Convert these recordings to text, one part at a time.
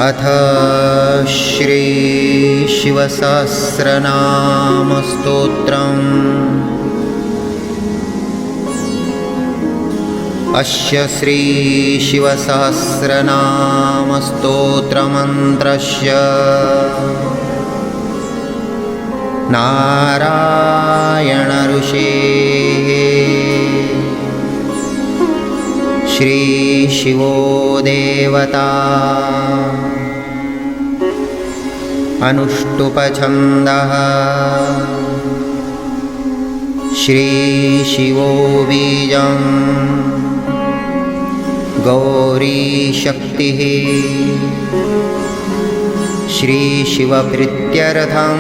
अथ श्री शिवसहस्रनामस्तोत्रम्। अस्य श्री शिवसहस्रनामस्तोत्रमन्त्रस्य नारायण ऋषेः श्री शिवो देवता अनुष्टुप छन्दः श्री शिवो बीजं गौरी शक्तिः श्री शिवप्रीत्यर्थं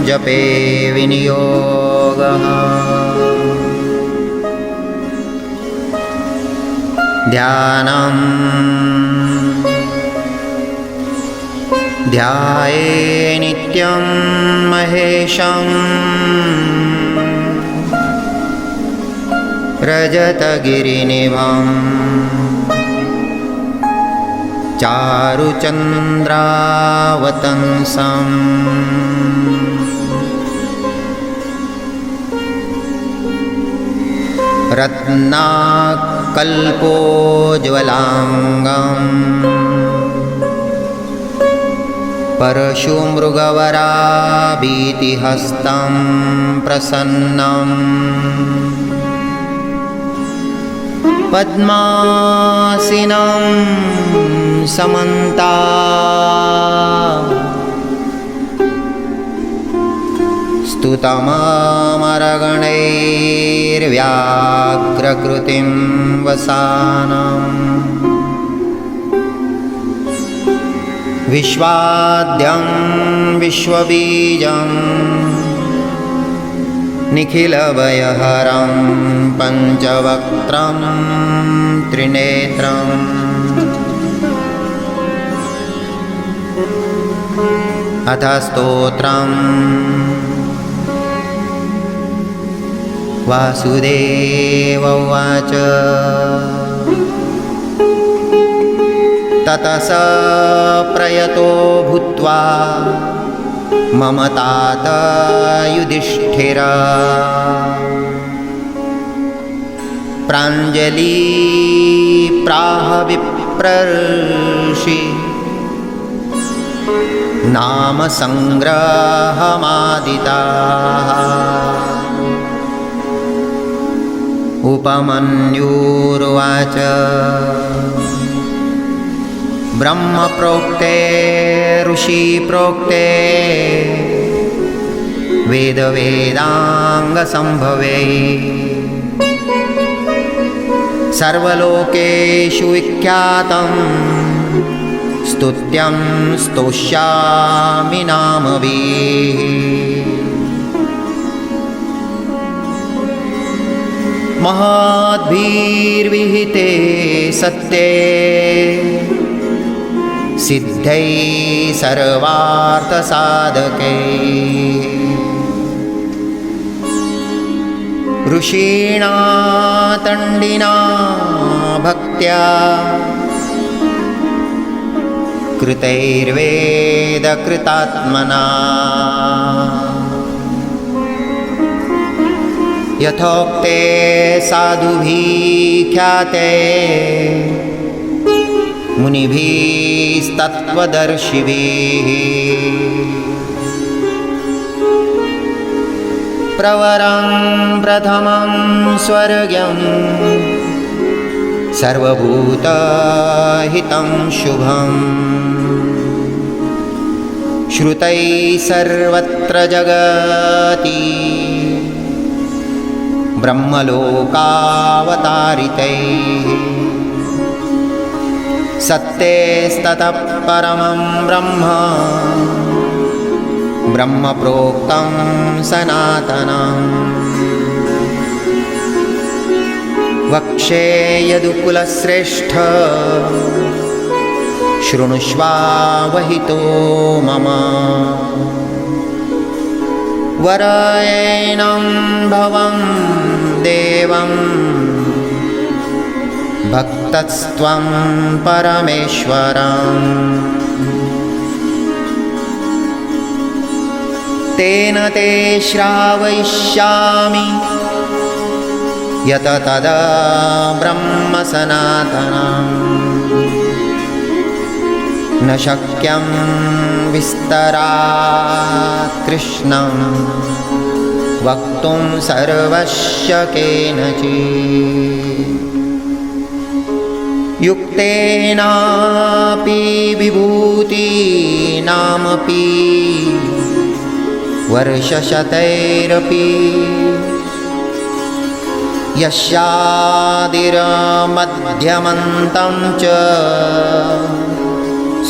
जपे विनियोगः। ध्यानं ध्याये नित्यं महेशं रजतगिरिनिभं चारुचन्द्रावतंसम् रत्नाकल्पोज्ज्वलांगम् परशुमृगवराभीतिहस्तं प्रसन्नम् पद्मासीनं स्तुतममरगणैर्व्याघ्रकृतिं वसानम् विश्वाद्यं विश्वबीजं निखिलभयहरं पञ्चवक्त्रं त्रिनेत्रम् अथ स्तोत्रम्। वासुदेव उवाच ततः स प्रयतो भूत्वा मम तात युधिष्ठिरः प्राञ्जलि प्राह विप्रर्षि नाम संग्रहमादिताः उपमन्युरुवाच ब्रह्म प्रोक्ते ऋषि प्रोक्ते वेद वेदांग संभवे सर्वलोकेषु विख्यातं स्तुत्यं स्तोष्यामि नामभिः। महद्भिर्विहिते सत्ये सिद्धै सर्वार्थसाधकै ऋषीणा तण्डिना भक्त्या कृतैर्वेदकृतात्मना यथोक्ते साधुभिः ख्याते मुनिभिस्तत्त्वदर्शिभिः प्रवरं प्रथमं स्वर्ग्यं सर्वभूतहितं शुभम् श्रुतैः सर्वत्र जगति ब्रह्मलोकावतारितैः सत्येस्ततः परमं ब्रह्म ब्रह्म प्रोक्तं सनातनम् वक्षे यदुकुलश्रेष्ठ शृणुष्वावहितो मम वरयेणं भवं देवं भक्तस्त्वं परमेश्वरम् तेन ते श्रावयिष्यामि यत तद ब्रह्म सनातनम् न शक्यं विस्तरात् कृष्णं वक्तुं सर्वस्य केनचित् युक्तेनापि विभूतीनामपि वर्षशतैरपि यस्यादिर्मध्यमन्तं च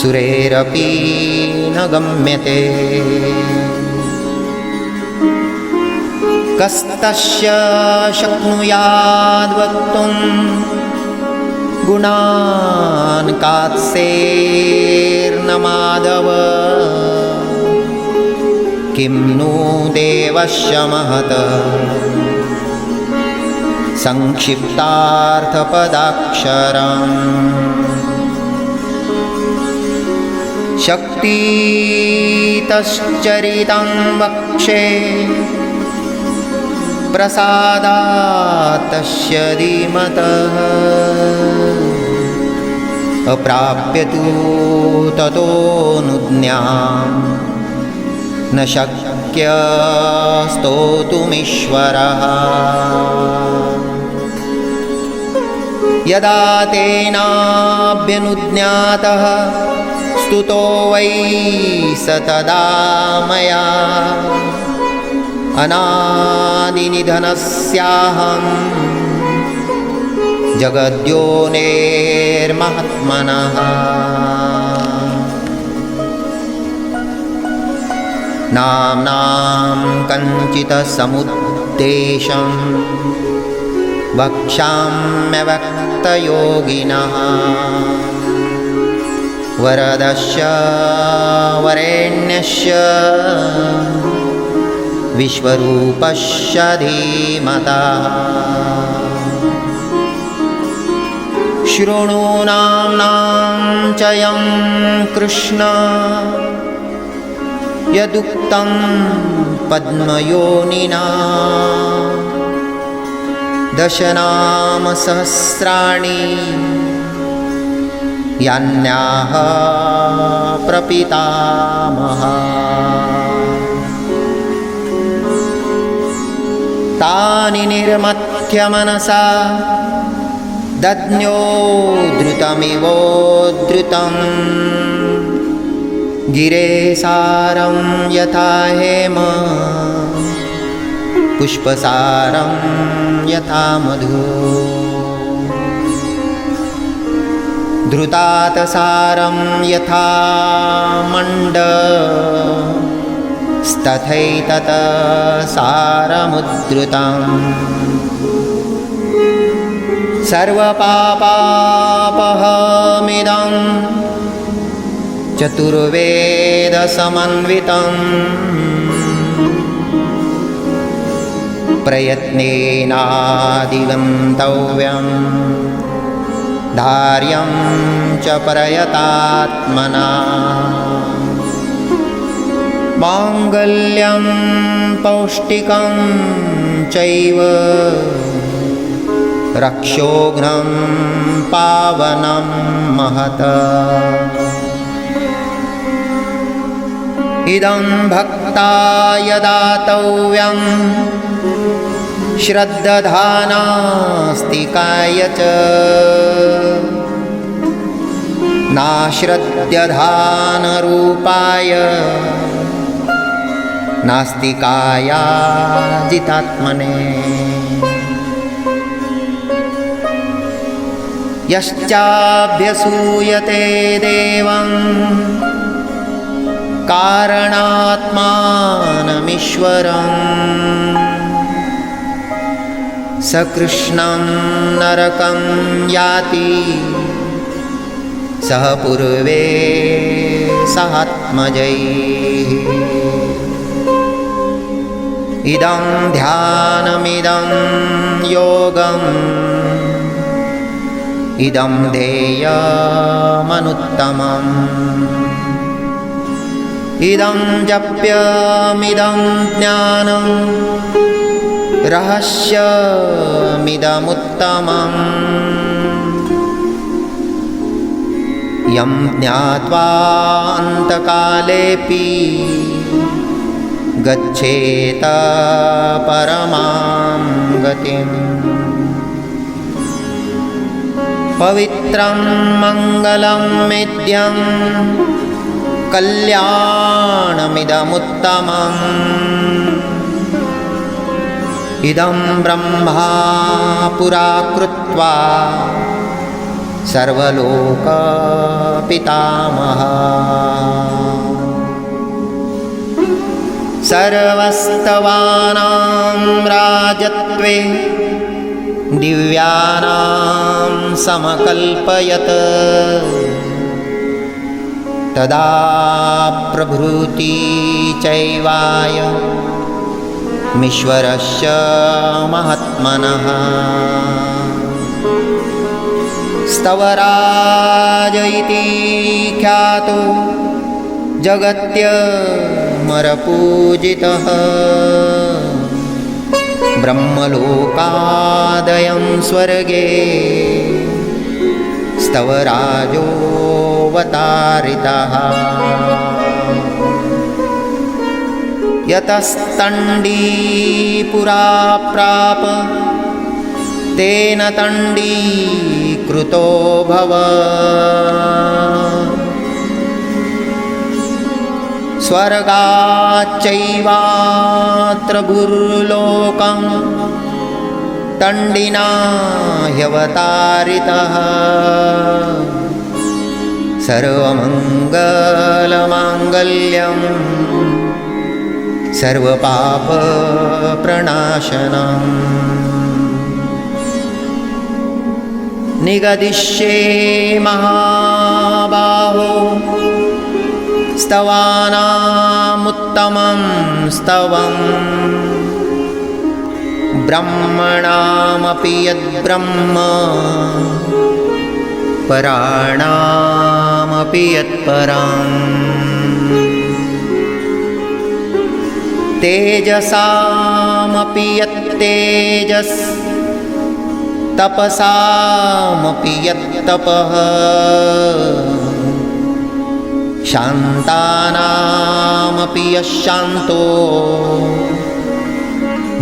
सुरेरपि न गम्यते कस्तस्य शक्नुयाद्वक्तुं गुणान् कात्सेर्न माधव किं नु देवस्य महत् संक्षिप्तार्थपदाक्षरम् शक्तितश्चरितं वक्षे प्रसादात् तस्य धीमतः अप्राप्य तु ततोऽनुज्ञां न शक्य स्तोतुमीश्वरः यदा तेनाभ्यनुज्ञातः स्तुतो वै स तदा मया अनादिनिधनस्याहं जगद्योनेर्महात्मनः नाम्नां कञ्चित्समुद्देशं वक्ष्याम्यव्यक्तयोगिनः वरदस्य वरेण्यस्य विश्वरूपस्य धीमतः शृणु नाम्नां च यं कृष्ण यदुक्तं पद्मयोनिना दशनामसहस्राणि यान्याः प्रपितामहा तानि निर्मथ्य मनसा दद्योद्धृतमिवोद्धृतं गिरेसारं यथा हेम पुष्पसारं यथा मधु धृतातसारं यथा मण्ड तथैतत् सारमुद्धृतम् सर्वपापापहमिदं चतुर्वेदसमन्वितं प्रयत्नेनाधिगन्तव्यं धार्यं च प्रयतात्मना माङ्गल्यं पौष्टिकं चैव रक्षोघ्नं पावनं महत् इदं भक्ताय दातव्यं श्रद्दधानास्तिकाय च नाश्रद्दधानरूपाय नास्तिकाय जितात्मने यश्चाभ्यसूयते देवं कारणात्मानमीश्वरम् स कृष्णं नरकं याति सह पूर्वे सहात्मजैः इदं ध्यानमिदं योगं इदं ध्येयमनुत्तमम् इदं जप्यमिदं ज्ञानं रहस्यमिदमुत्तमम् यं ज्ञात्वा अन्तकालेऽपि गच्छेत परमां गतिम् पवित्रं मङ्गलं मेद्यं कल्याणमिदमुत्तमम् इदं ब्रह्मा पुरा कृत्वा सर्वलोकपितामहः सर्वस्तवानां राजत्वे दिव्यानां समकल्पयत् तदा प्रभृति चैवाय मीश्वरस्य महात्मनः स्तवराज इति ख्यातो जगत्यमरपूजितः ब्रह्मलोकादयं स्वर्गे स्तवराजोऽवतारितः यतस्तण्डीपुरा प्राप तेन तण्डीकृतो भव स्वर्गाच्चैवात्र भूर्लोकं तण्डिना ह्यवतारितः सर्वमङ्गलमाङ्गल्यं सर्वपापप्रणाशनम् निगदिष्ये महाबाहो स्तवानामुत्तमं स्तवम् ब्रह्मणामपि यद्ब्रह्म पराणामपि यत्परम् तेजसामपि यत्तेजस् तपसामपि यत्तपः शान्तानामपि यश्शान्तो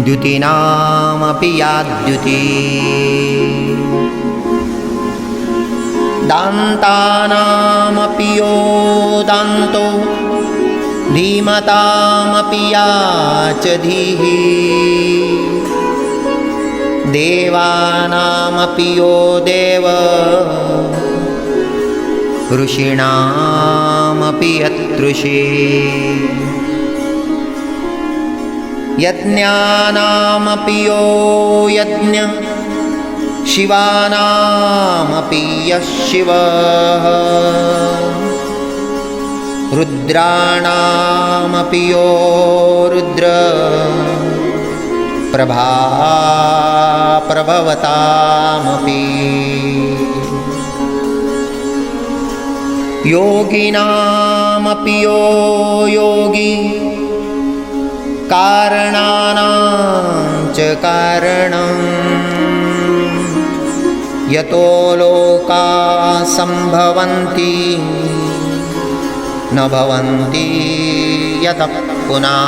द्युतीनामपि या द्युतिः दान्तानामपि यो दान्तो धीमतामपि या च धीः देवानामपि यो देव ऋषीणामपि यत्ऋषिः यज्ञानामपि यो यज्ञ शिवानामपि यः शिवः रुद्राणामपि यो रुद्र प्रभा प्रभवतामपि योगिनामपि यो योगी कारणानां च कारणम् यतो लोका सम्भवन्ति न भवन्ति यतः पुनः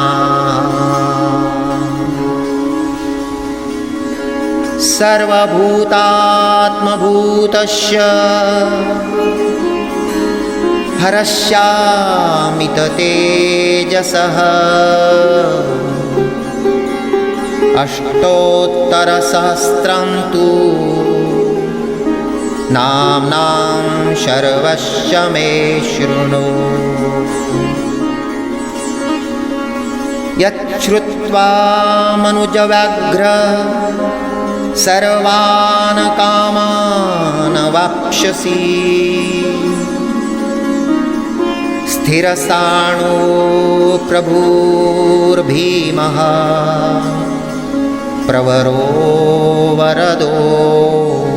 सर्वभूतात्मभूतस्य हरस्यामित तेजसः अष्टोत्तरसहस्रं तु नाम्नां शर्वस्य मे शृणु यच्छ्रुत्वा मनुजव्याघ्र सर्वान् कामान् वाप्स्यसि स्थिरसाणो प्रभुर्भीमः प्रवरो वरदो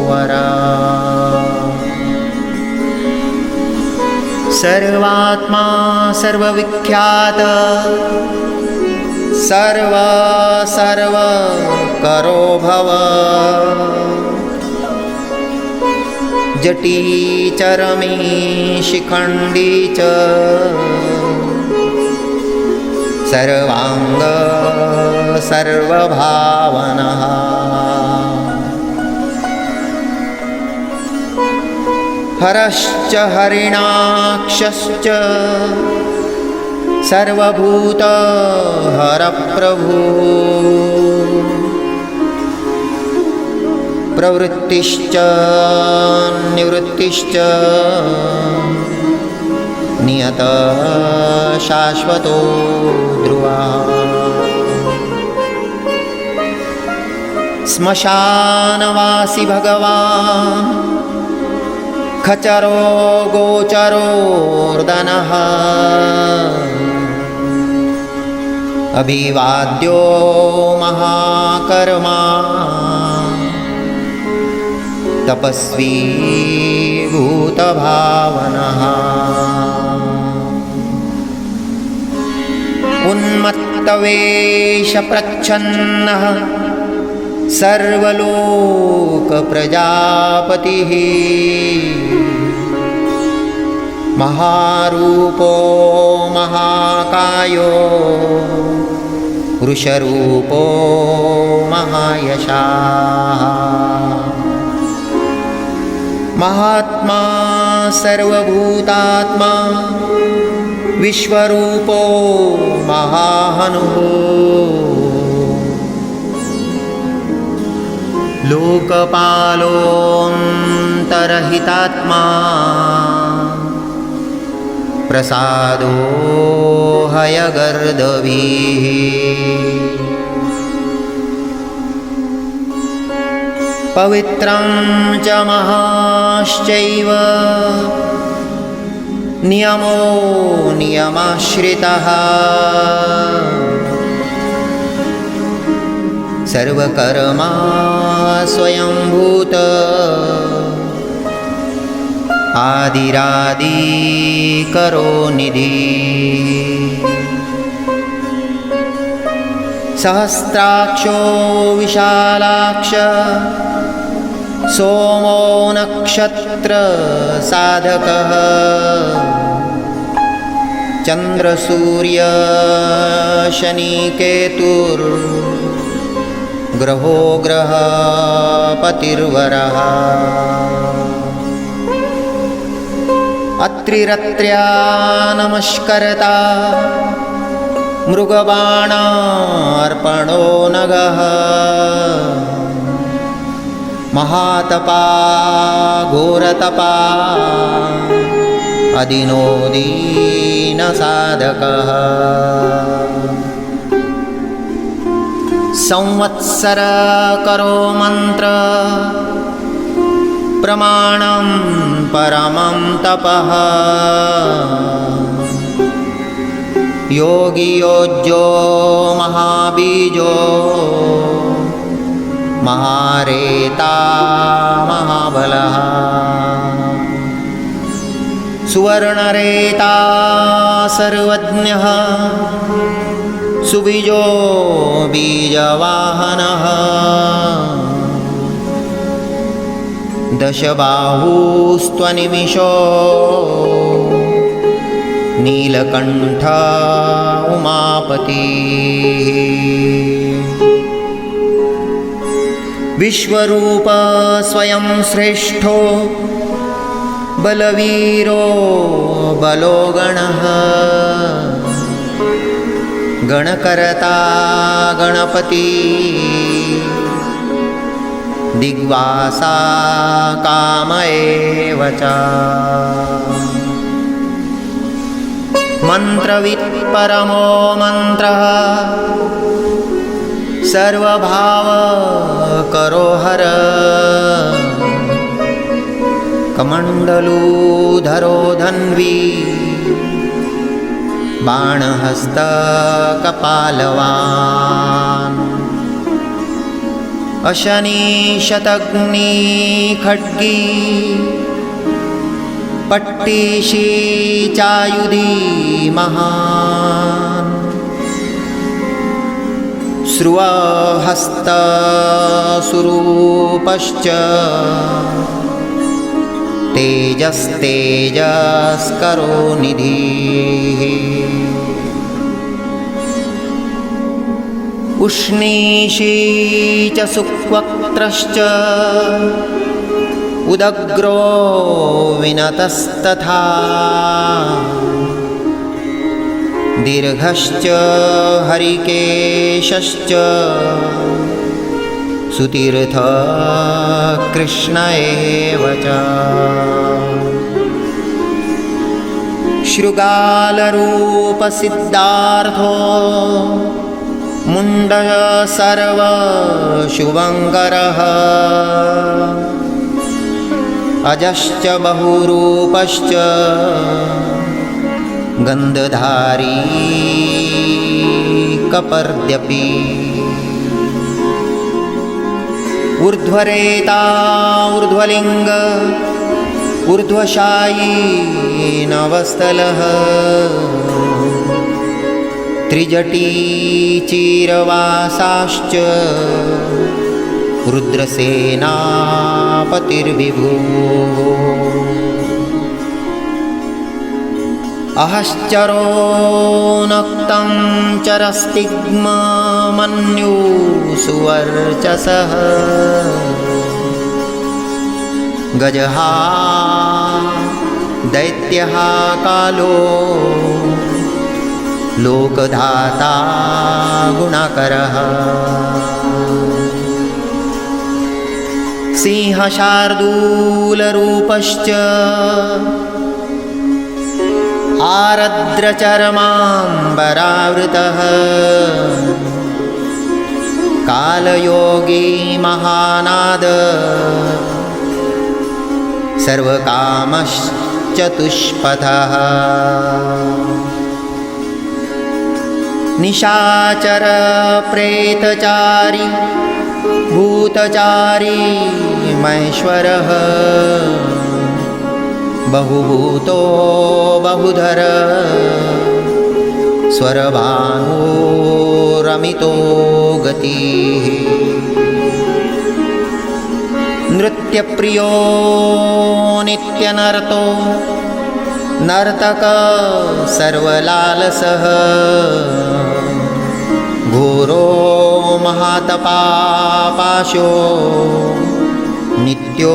वरः। सर्वात्मा सर्वविख्यात सर्व करो भव जटी चरमी शिखंडी च सर्वांग सर्वभावनः हरश्च हरिणाक्षश्च सर्वभूत हरप्रभु प्रवृत्तिश्च निवृत्तिश्च नियत शाश्वतो ध्रुवा श्मशानवासी भगवान् खचरो गोचरोर्दनः अभिवाद्यो महाकर्मा तपस्वी भूतभावनः उन्मत्तवेषप्रच्छन्नः सर्वलोकप्रजापतिः महारूपो महाकायो वृषरूपो महायशाः महात्मा सर्वभूतात्मा विश्वरूपो महाहनुः लोकपालोऽन्तरहितात्मा प्रसादो हयगर्दभिः पवित्रं च महाश्चैव नियमो नियमाश्रितः सर्वकर्मा स्वयंभूत आदिरादि करो निधि सहस्राक्षो विशालाक्ष सोमो नक्षत्र साधकः चंद्रसूर्य शनिकेतुर् ग्रहो ग्रह पतिर्वरः अत्रिरत्र्या नमस्कर्ता मृगबाणार्पणो नगः महातपा घोरतपा अदिनो दीनसाधकः संवत्सर करो मंत्र प्रमाणं परमं तपः योगी योज्यो महाबीजो महारेता महाबलः सुवर्णरेता सर्वज्ञः सुबीजो बीजवाहनः दशबाहुस्त्वनिमिषो नीलकण्ठ उमापति विश्वरूप स्वयं श्रेष्ठो बलवीरो बलो गणः गणकर्ता गणपति दिग्वासा काम एव च मंत्रवित् परमो मंत्रः सर्वभाव करो हर कमंडलूधरो धन्वी बाणहस्त कपालवान् अशनी शतग्नि खड्गी पट्टिशी चायुधी महान् श्रुवहस्तस्वरूपश्च तेजस्तेजस्करो निधिः उष्णीषी च सुक्वक्त्रश्च उदग्रो विनतस्तथा दीर्घश्च हरिकेशश्च सुतीर्थ कृष्ण एव च शृगालरूपसिद्धार्थो मुण्डः सर्वशुभङ्करः अजश्च बहुरूपश्च गन्धधारी कपर्द्यपि ऊर्ध्वरेता ऊर्ध्वलिङ्ग ऊर्ध्वशायी नवस्थलः त्रिजटी चीरवासाश्च रुद्रसेनापतिर्विभुः अहश्चरो नक्तं चरस्तिग्मन्यु सुवर्चसः गजः दैत्यः कालो लोकधाता गुणाकरः सिंहशार्दूलरूपश्च आरद्रचर्माम्बरावृतः कालयोगी महानाद सर्वकामश्चतुष्पथः निशाचर प्रेतचारी भूतचारी महेश्वरः बहुभूतो बहुधर स्वरभानुरमितो गतिः नृत्यप्रियो नित्यनर्तो नर्तक सर्वलालसः घोरो महातपापाशो नित्यो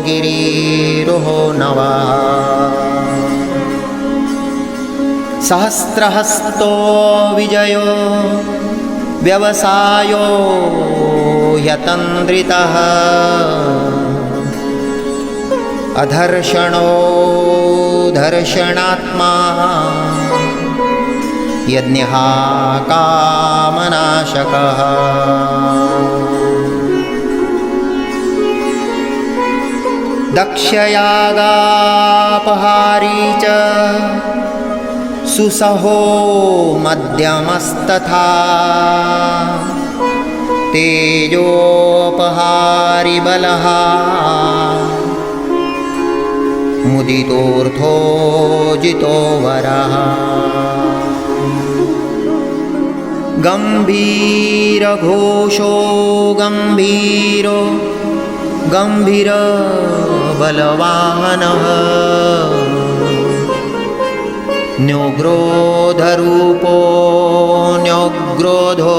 गिरिरोहो नवः सहस्रहस्तो विजयो व्यवसायो ह्यतन्द्रितः अधर्षणो धर्षणात्मा यज्ञः कामनाशकः दक्षयागापहारी च सुसहो मध्यमस्तथा तेजोपहारी बलः मुदितोऽर्थो जितो वरः गम्भीरघोषो गम्भीरो गम्भीरबलवाहनः न्योग्रोधरूपो न्योग्रोधो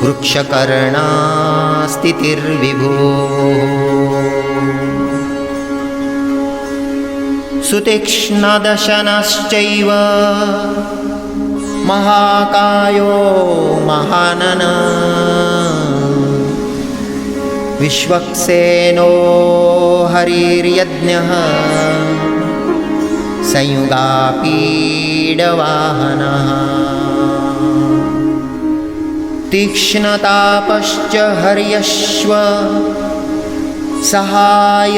वृक्षकर्णास्थितिर्विभुः सुतीक्ष्णदशनश्चैव महाकायो महानन विश्वक्सेनो हरिर्यज्ञः संयुगापीडवाहनः तीक्ष्णतापश्च हर्यश्व सहाय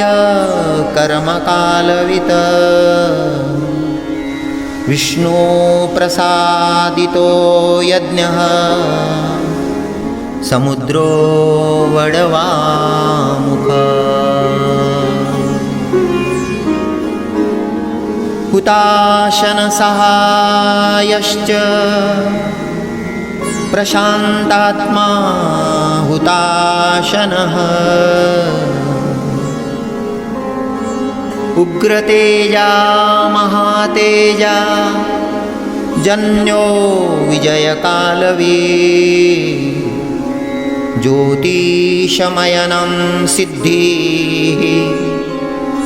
कर्मकालवित् विष्णु प्रसादितो यज्ञः समुद्रो वडवामुख हुताशनसहायश्च प्रशान्तात्मा हुताशनः उग्रतेजा महातेजा जन्यो विजयकालवी ज्योतिषमयनं सिद्धिः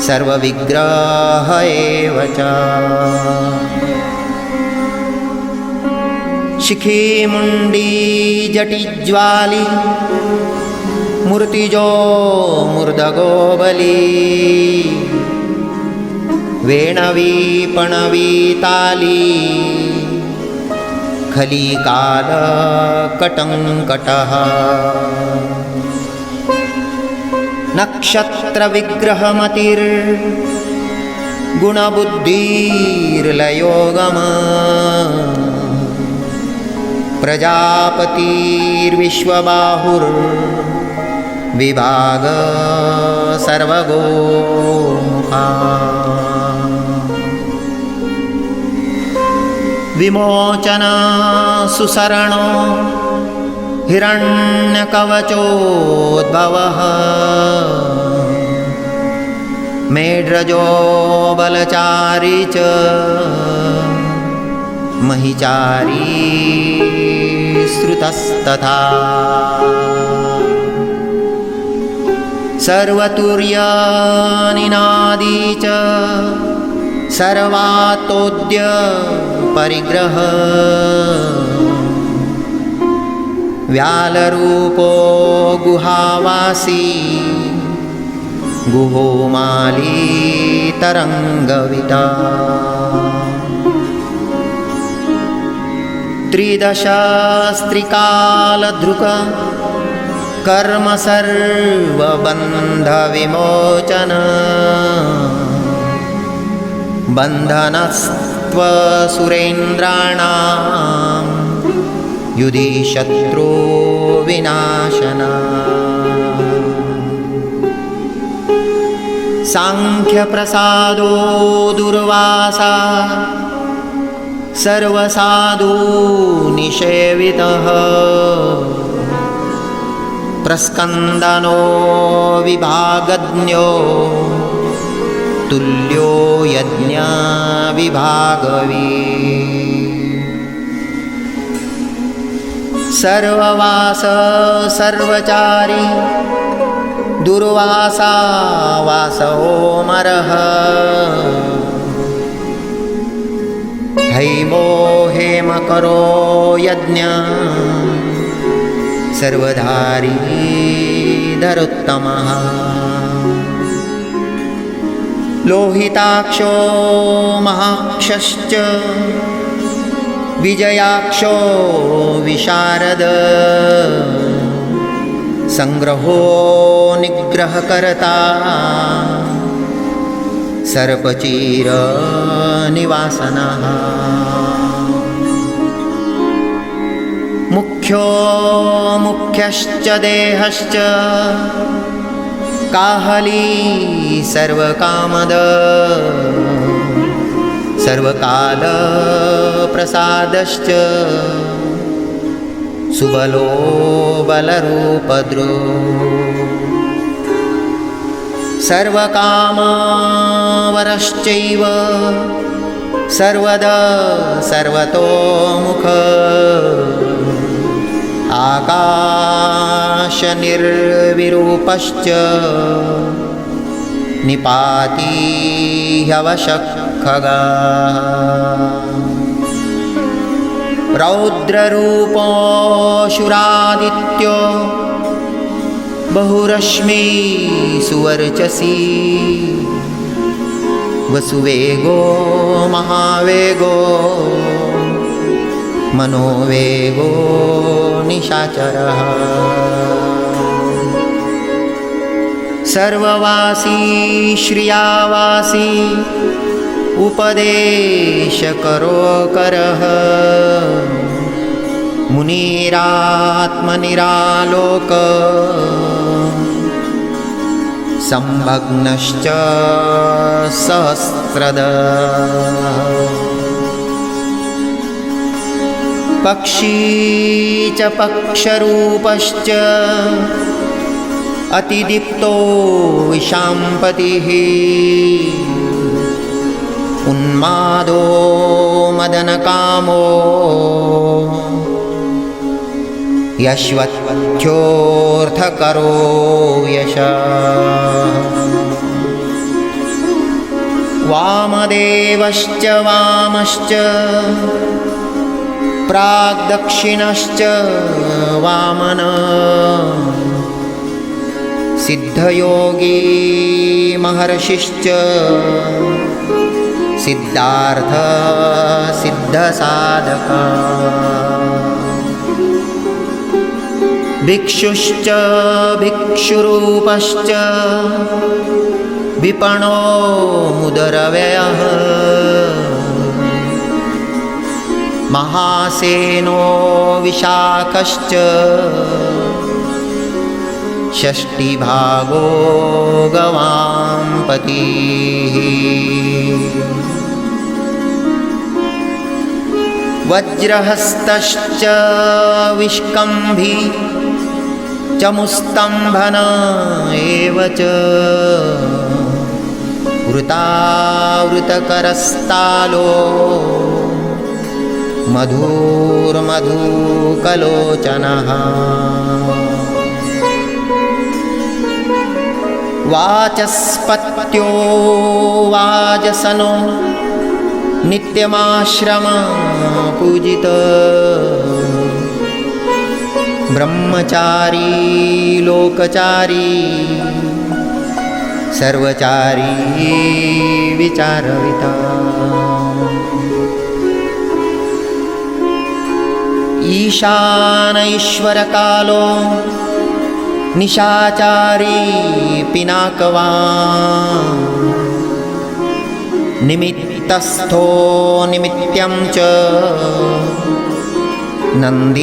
सर्वविग्रह एव च शिखी मुंडी जटिज्वाली मूर्तिजो मूर्धगो बली वेणवी पणवी ताली खलीकाल कटंकटः नक्षत्र विग्रहमतिर गुणबुद्धिर्लयोगम प्रजापतिर्विश्वबाहुर् विभाग सर्वगोमुखा विमोचन सुसरणो हिरण्यकवचोद्भवः मेढ्रजो बलचारी च महिचारी श्रुतस्तथा सर्वतुर्यनिनादी च सर्वातोद्य परिग्रह व्यालरूपो गुहावासी गुहोमाली तरंगविता त्रिदशास्त्रिकालधृक कर्म सर्वबंध विमोचन बंधनस्त्व सुरेन्द्राणां युधि शत्रु विनाशना सांख्य प्रसादो दुर्वासा सर्वसाधु निषेवितः प्रस्कंदनो विभागज्ञो तुल्यो यज्ञ विभागवी सर्ववास सर्वचारी दुर्वासा वासोमरः हैमो हेम करो यज्ञ सर्वधारी धरुत्तमः लोहिताक्षो महाक्षश्च विजयाक्षो विशारद संग्रहो निग्रहकर्ता सर्पचीर निवासनः मुख्यो मुख्यश्च देहश्च काहली सर्वकामद सर्वकाल प्रसादश्च सुबलो बलरूपद्रो सर्वकामवरश्चैव सर्वद सर्वतोमुख आकाशनिर्विरूपश्च निपाती ह्यवशखगा रौद्ररूपोऽशुरादित्यो बहुरश्मी सुवर्चसी वसुवेगो महावेगो मनोवेगो निशाचरः सर्ववासी श्रियावासी उपदेश करो करः मुनिरात्मनिरालोक संभग्नश्च सहस्रदः पक्षी च पक्षरूपश्च अतिदीप्तो विशाम्पतिः उन्मादो मदनकामो यश्वत्थ्योऽर्थकरो यशः वामदेवश्च वामश्च प्राग्दक्षिणश्च वामन सिद्धयोगी महर्षिश्च सिद्धार्थ सिद्धसाधक भिक्षुश्च भिक्षुरूपश्च विपणो मुदरव्ययः महासेनो विशाखश्च षष्टिभागो गवाम्पतिः वज्रहस्तश्च विष्कम्भी चमुस्तम्भन एव च वृतावृतकरस्तालो मधुर्मधुकलोचनः वाचस्पत्यो वाजसनो नित्यमाश्रम पूजित ब्रह्मचारी लोकचारी सर्वचारी विचारविता ईशान ईश्वरकालो निशाचारी पिनाकवान् निमित्तस्थो निमित्तं च नन्दीरनन्दीकरो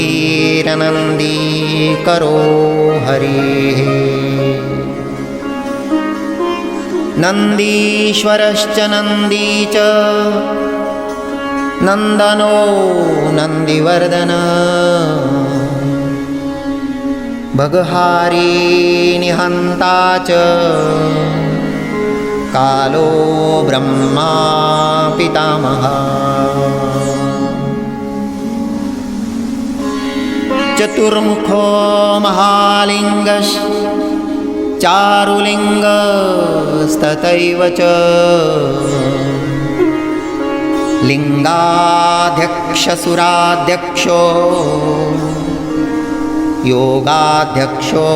हरिः नन्दीश्वरश्च नन्दी च नन्दनो नन्दिवर्धन भगहारी निहन्ता च कालो ब्रह्मा पितामहः चतुर्मुखो महालिङ्गश्च चारुलिङ्गस्तथैव च लिङ्गाध्यक्षसुराध्यक्षो योगाध्यक्षो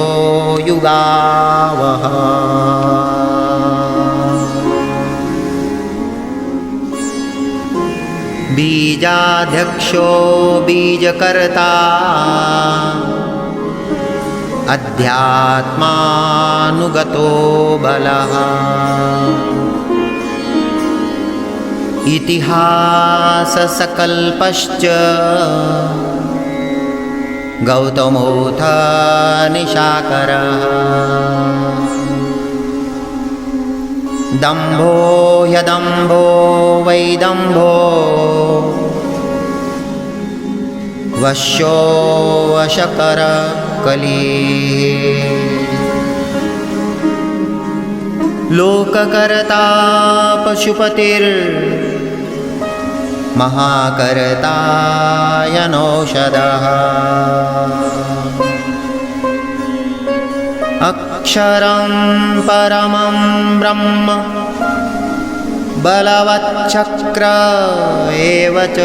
युगावः बीजाध्यक्षो बीजकर्ता अध्यात्मानुगतो बलः इतिहाससकल्पश्च गौतमोऽथ निशाकरः दम्भो ह्यदम्भो वैदम्भो वश्यो वशकर कली लोककर्ता पशुपतिर्महाकर्ता यनौषधः अक्षरं परमं ब्रह्म बलवच्चक्र एव च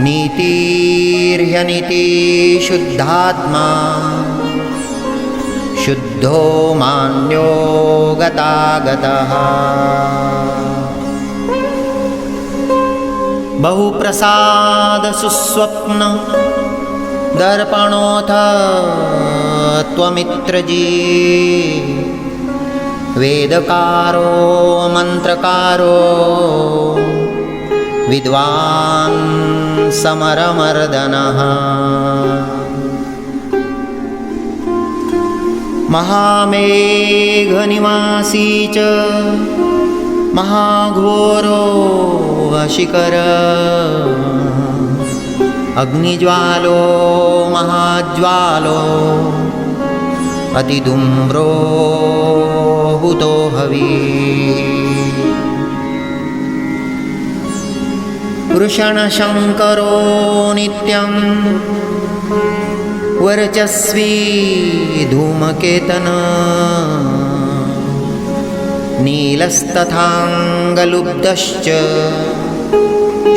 नीतिर्ह्यनीति शुद्धात्मा शुद्धो मान्यो गतागतः बहुप्रसाद सुस्वप्न दर्पणोऽथ त्वमित्रजी वेदकारो मंत्रकारो विद्वान् समरमर्दनः महामेघनिवासी च महाघोरो वशिकर अग्निज्वालो महाज्वालो अतिदुम्रो हुतो हवी वृषणशङ्करो नित्यं वर्चस्वी धूमकेतन नीलस्तथाङ्गलुब्धश्च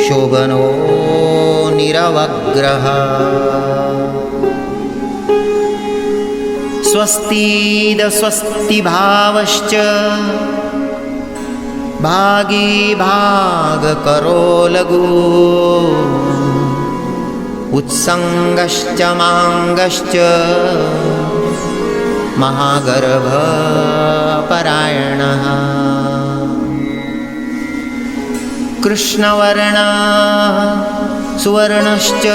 शोभनो निरवग्रह स्वस्तिभावश्च भागी भागकरो लघु उत्सङ्गश्च माङ्गश्च महागर्भपरायणः कृष्णवर्णः सुवर्णश्च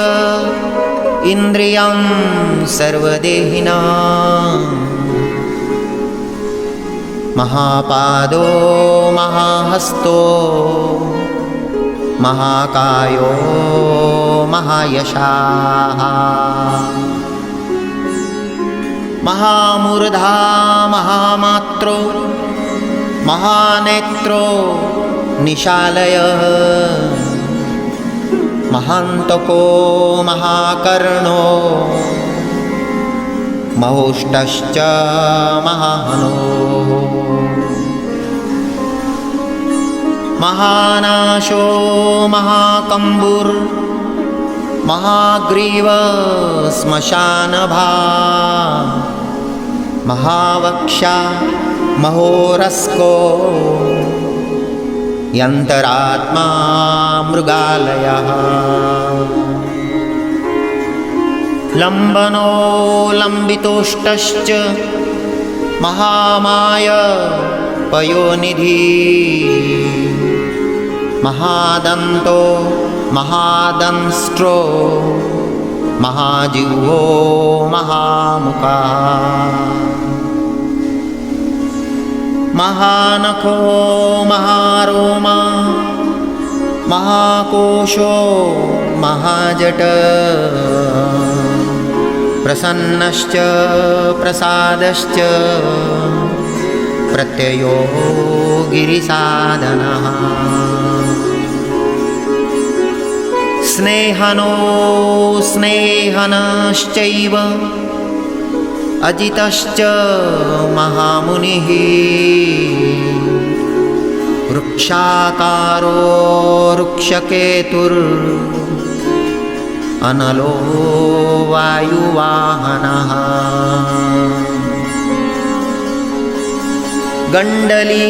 इन्द्रियं सर्वदेहिनां महापादो महाहस्तो महाकायो महायशाः महामूर्धा महामात्रो महानेत्रो निशालयः महान्तको महाकर्णो महोष्टश्च महाहनो महानाशो महाकम्बुर् महाग्रीव श्मशानभा महावक्षा महोरस्को यन्तरात्मा मृगालयः लम्बनो लम्बितोष्टश्च महामाय पयोनिधि महादन्तो महादंष्ट्रो महाजिह्वो महामुखः महानखो महारोमा महाकोशो महाजट प्रसन्नश्च प्रसादश्च प्रत्ययो गिरिसाधनः स्नेहनो स्नेहनश्चैव अजितश्च महामुनिः वृक्षाकारो वृक्षकेतुर् अनलो वायुवाहनः गण्डली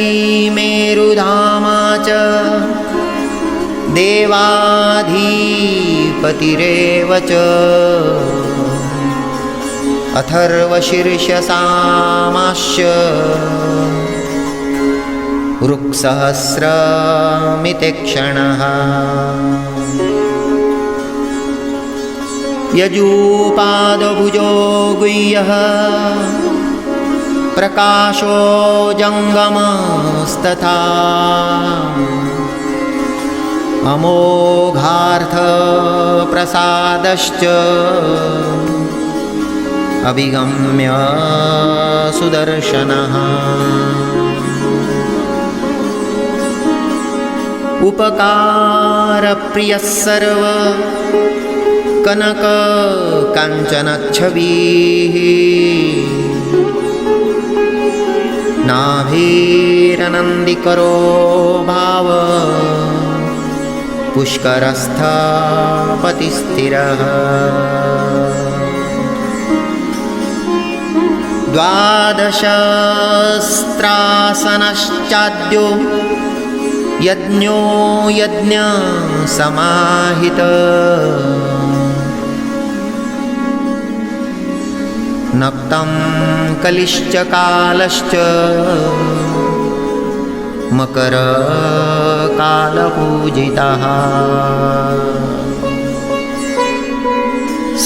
मेरुधामा च देवाधिपतिरेव च अथर्वशीर्षसामाश्च ऋक्सहस्रमितेक्षणः यजूपादभुजो गुह्यः प्रकाशो जङ्गमस्तथा अमोघार्थप्रसादश्च अभिगम्य सुदर्शनः उपकारप्रियः सर्व कनक काञ्चनच्छविः नाभिरनन्दिकरो भाव पुष्करस्थपतिस्थिरः द्वादशस्त्रासनश्चाद्यो यज्ञो यज्ञसमाहित नक्तं कलिश्च कालश्च मकरकालपूजितः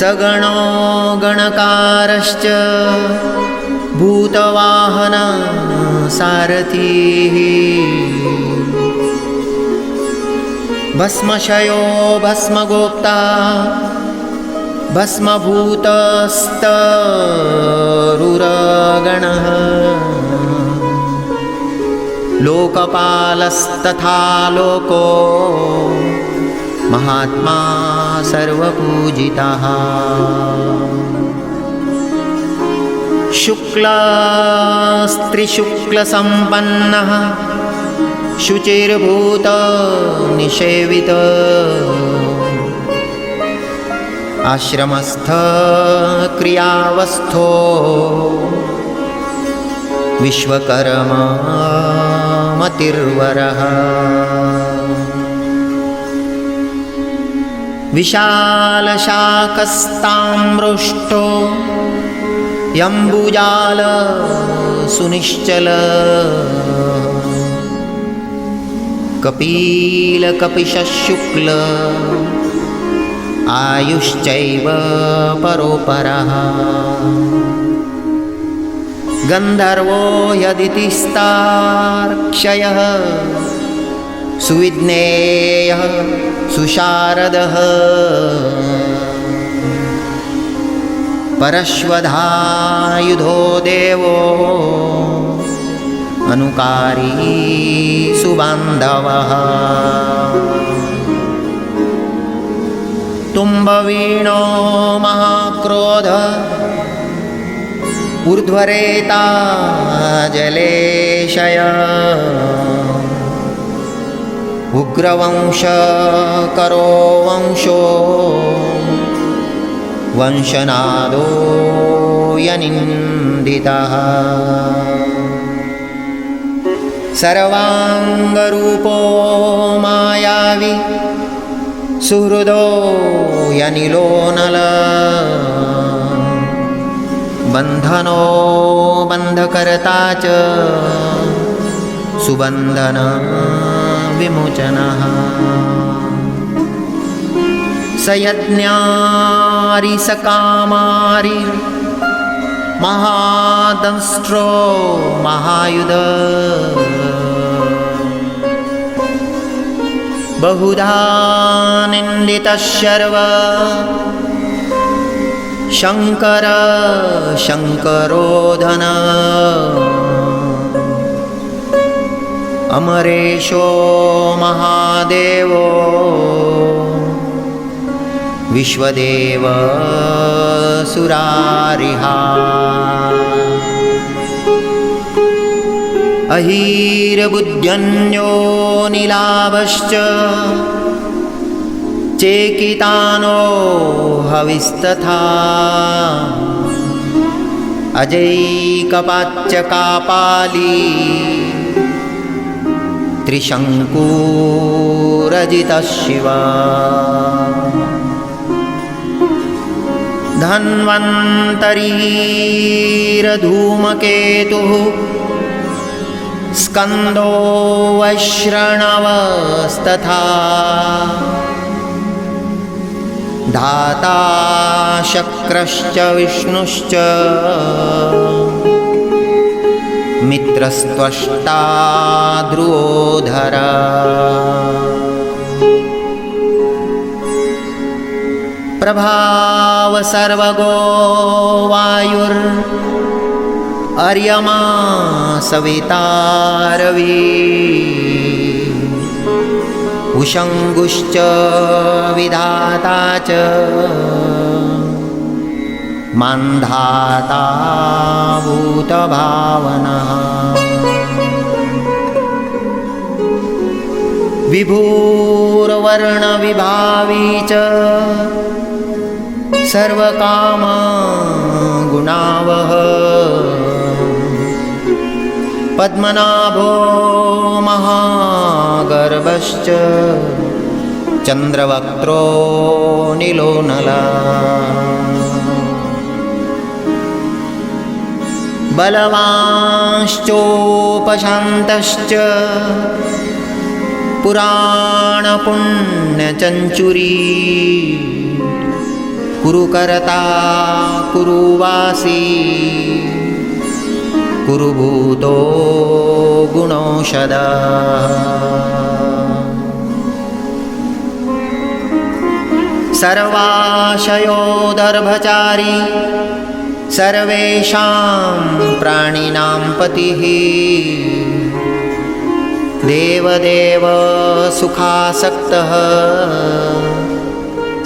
सगणो गणकारश्च भूतवाहन सारथिः भस्मशयो भस्मगोप्ता भस्मभूतस्तरुरगणः लोकपालस्तथा लोको महात्मा सर्वपूजितः शुक्लस्त्रिशुक्लसम्पन्नः शुचिर्भूतनिषेवित आश्रमस्थ क्रियावस्थो विश्वकर्ममतिर्वरः विशालशाकस्ताम्रोष्टो यम्बुजाल सुनिश्चल कपिलकपिशुक्ल आयुश्चैव परोपरः गन्धर्वो यदितिस्तार्क्षयः सुविज्ञेयः सुशारदः परश्वधायुधो देवो अनुकारी सुबान्धवः तुम्बवीणो महाक्रोध ऊर्ध्वरेता जलेशय उग्रवंशकरो वंशो वंशनादो यनिन्दितः सर्वाङ्गरूपो मायावी सुहृदो यनिलो नल बन्धनो बन्धकर्ता च सुबन्धन विमोचनः सयज्ञारि सकामारि महादंष्ट्रो महायुध बहुधा निन्दितः शर्व शङ्कर शङ्करोधन अमरेशो महादेवो विश्वदेव सुरारिहा अहीरबुद्ध्यन्यो नीलाभश्च चेकितानो हविस्तथा अजैकपाच्च कापाली त्रिशङ्कुरजितः शिवा धन्वन्तरीरधूमकेतुः स्कन्दो वैश्रणवस्तथा धाता शक्रश्च विष्णुश्च मित्रस्त्वष्टा ध्रुवोधर प्रभाव सर्वगो वायुर् अर्यमा सवितारवी उषङ्गुश्च विधाता च मान्धाता भूतभावनः विभूर्वर्णविभावी च सर्वकामा गुणावह पद्मनाभो महागर्भश्च चन्द्रवक्त्रो नीलो नला बलवांश्चोपशान्तश्च पुराणपुण्यचञ्चुरी कुरुकर्ता कुरुवासी कुरुभूतो गुणौषधः सर्वाशयोदर्भचारी सर्वेषां प्राणिनां पतिः देवदेव सुखासक्तः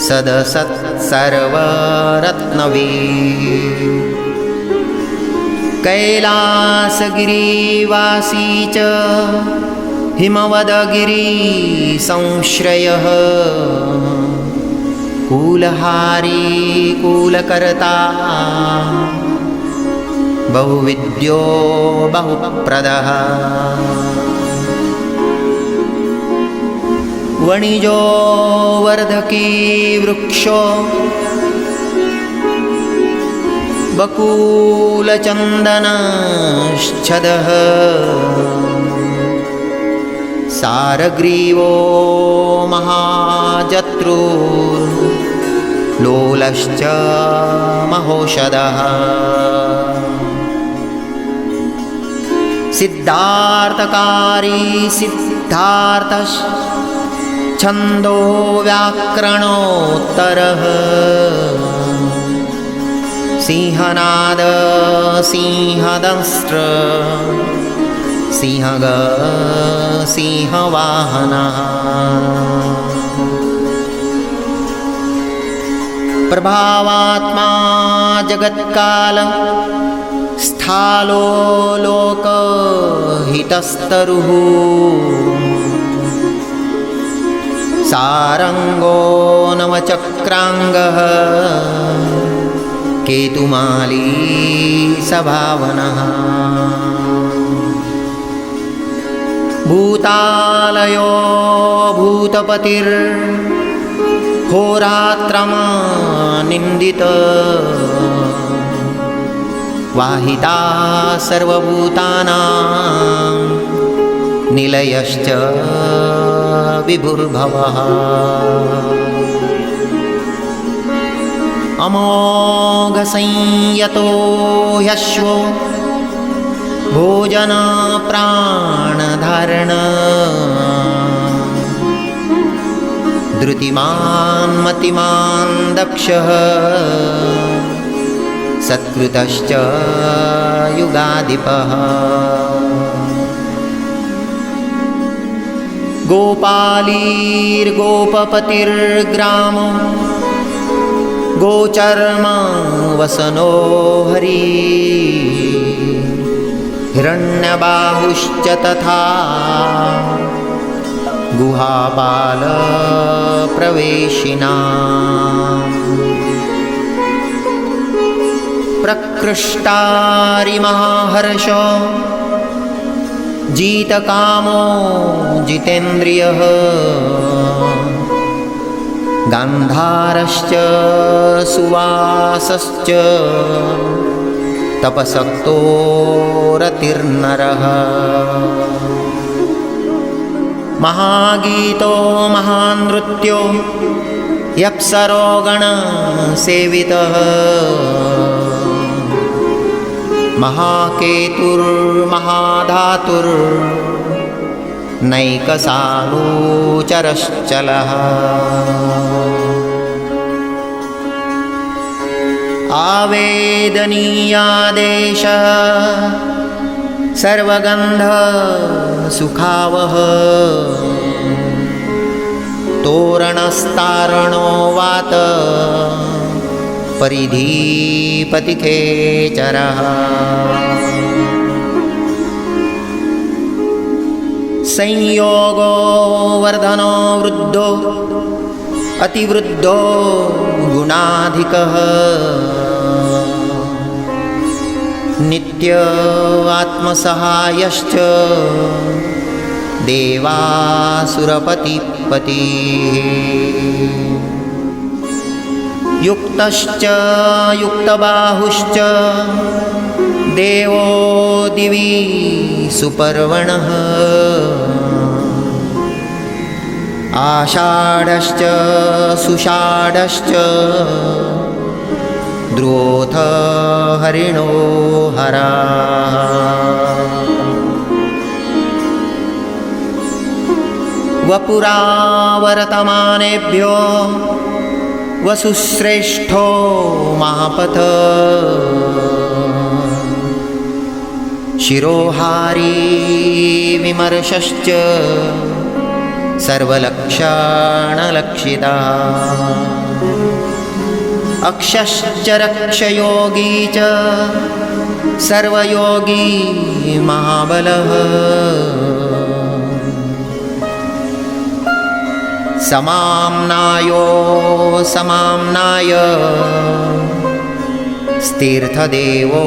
सदसत् सर्वरत्नवीः कैलासगिरिवासी च हिमवदगिरिसंश्रयः कुलहारी कुलकर्ता बहुविद्यो बहुप्रदः वणिजो वर्धकी वृक्षो बकुलचन्दनश्छदः सारग्रीवो महाजत्रुर्लोलश्च महोषधः सिद्धार्थकारी सिद्धार्थश्छन्दो व्याकरणोत्तरः सिंहनाद सिंहदंष्ट्र सिंहग सिंहवाहनः प्रभावात्मा जगत्काल स्थालो लोकहितस्तरुः सारंगो नवचक्रांगः केतुमाली सभावनः भूतालयो भूतपतिर्होरात्रमनिन्दित वाहिता सर्वभूतानां निलयश्च विभुर्भवः अमोघसंयतो ह्यश्वो भोजनप्राणधारण धृतिमान् मतिमान् दक्षः सत्कृतश्च युगाधिपः गोपालीर्गोपपतिर्ग्रामो गोचर्म वसनो हरि हिरण्यबाहुश्च तथा गुहापालप्रवेशिना प्रकृष्टारिमहाहर्षो जितकामो जितेन्द्रियः गान्धारश्च सुवासश्च तपसक्तो रतिर्नरः महागीतो महानृत्यो यप्सरोगणसेवितः महाकेतुर्महाधातुर्नैकसानूचरश्चलः आवेदनीयादेश सर्वगन्धसुखावह तोरणस्तारणो वात परिधीपतिखेचरः संयोगो वर्धनो वृद्धो अतिवृद्धो गुणाधिकः नित्य आत्मसहायश्च देवासुरपतिपतिः युक्तश्च युक्तबाहुश्च देवो दिवि सुपर्वणः आषाढश्च सुषाढश्च ध्रुवोऽथ हरिणो हरा। वपुरावर्तमानेभ्यो वसुश्रेष्ठो महापथ। शिरोहारी विमर्शश्च सर्वलक्षणलक्षिता। अक्षश्च रक्षयोगी च सर्वयोगी महाबलः। समाम्नायो समाम्नाय स्तीर्थदेवो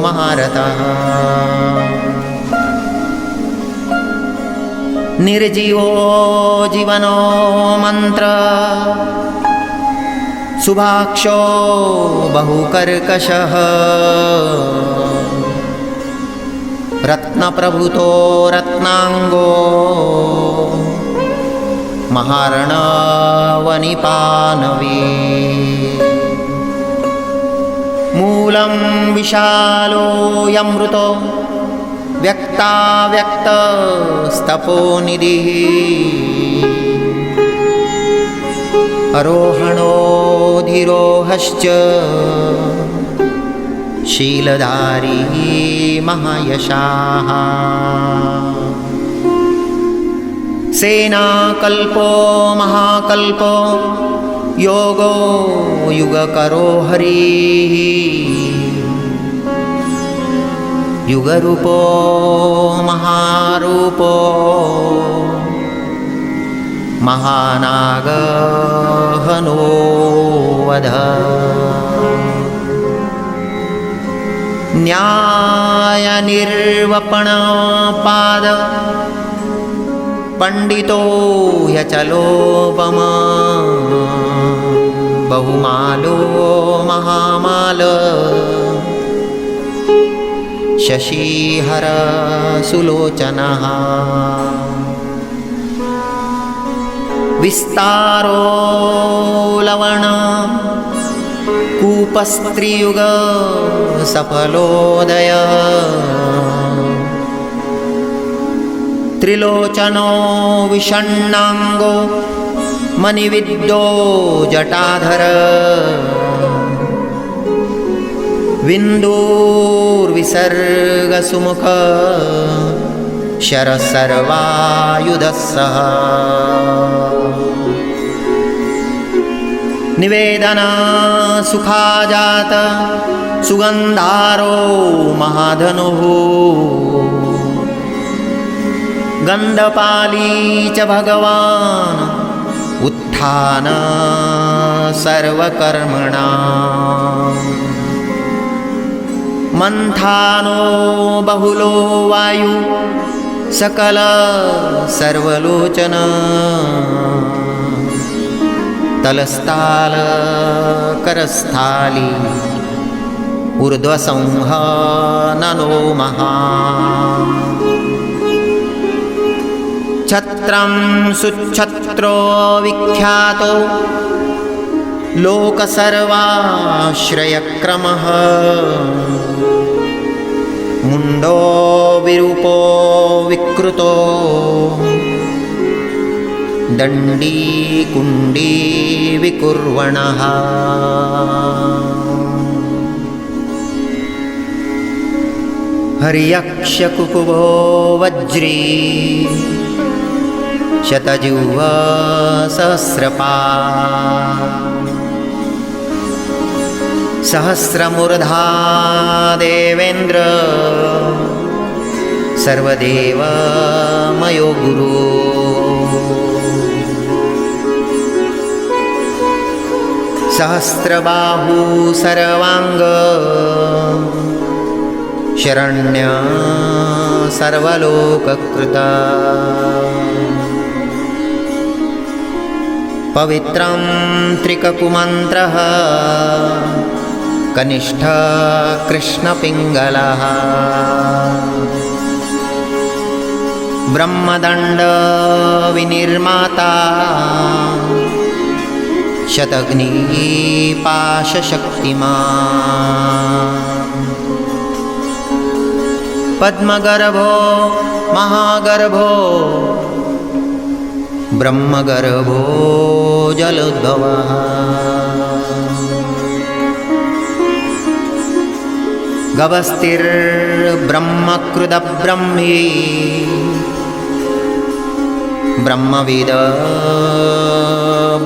महारथः। निर्जीवो जीवनो मंत्र सुभाक्षो बहुकर्कशः। रत्नप्रभुतो रत्नांगो महार्णवनिपानवी। मूलं विशालो यमृतो व्यक्ताव्यक्तस्तपोनिधिः। आरोहणो धिरोहश्च शीलधारी महायशाः। सेनाकल्पो महाकल्पो योगो युगकरो हरिः। युगरूपो महारूपो महानागहनो वध। न्यायनिर्वपणपाद पंडितो ह्यचलोपमा। बहुमालो महामाल शशिहर सुलोचनः। विस्तारो लवण कूपस्त्रियुग सफलोदय। त्रिलोचनो विषण्णांगो मणिविद्यो जटाधर। विन्दुर्विसर्गसुमुख शरसर्वायुधस्सः। निवेदन सुखाजात सुगन्धारो महाधनुः। गन्धपाली च भगवान् उत्थान सर्वकर्मणा। मंथानो बहुलो वायु सकल सर्वलोचन। तलस्थाल करस्थाली ऊर्ध्वसंहननो महा। छत्रं सुच्छत्रो विख्यातो लोकसर्वाश्रयक्रमः। मुंडो विरूपो विकृतो दंडी कुंडी विकुर्वणः। हर्यक्षकुकुभो वज्री शतजिह्व सहस्रपा। सहस्रमूर्धा देवेन्द्र सर्वदेवमयो गुरु। सहस्रबाहु सर्वांग शरण्य सर्वलोककृता। पवित्रं त्रिककुमन्त्रः कनिष्ठ कृष्णपिङ्गलः। ब्रह्मदण्ड विनिर्माता शतग्निपाशशक्तिमान् पद्मगर्भो महागर्भो ब्रह्मगर्भो जलोद्भवः गवस्तिर्ब्रह्मकृदब्रह्मी ब्रह्मविद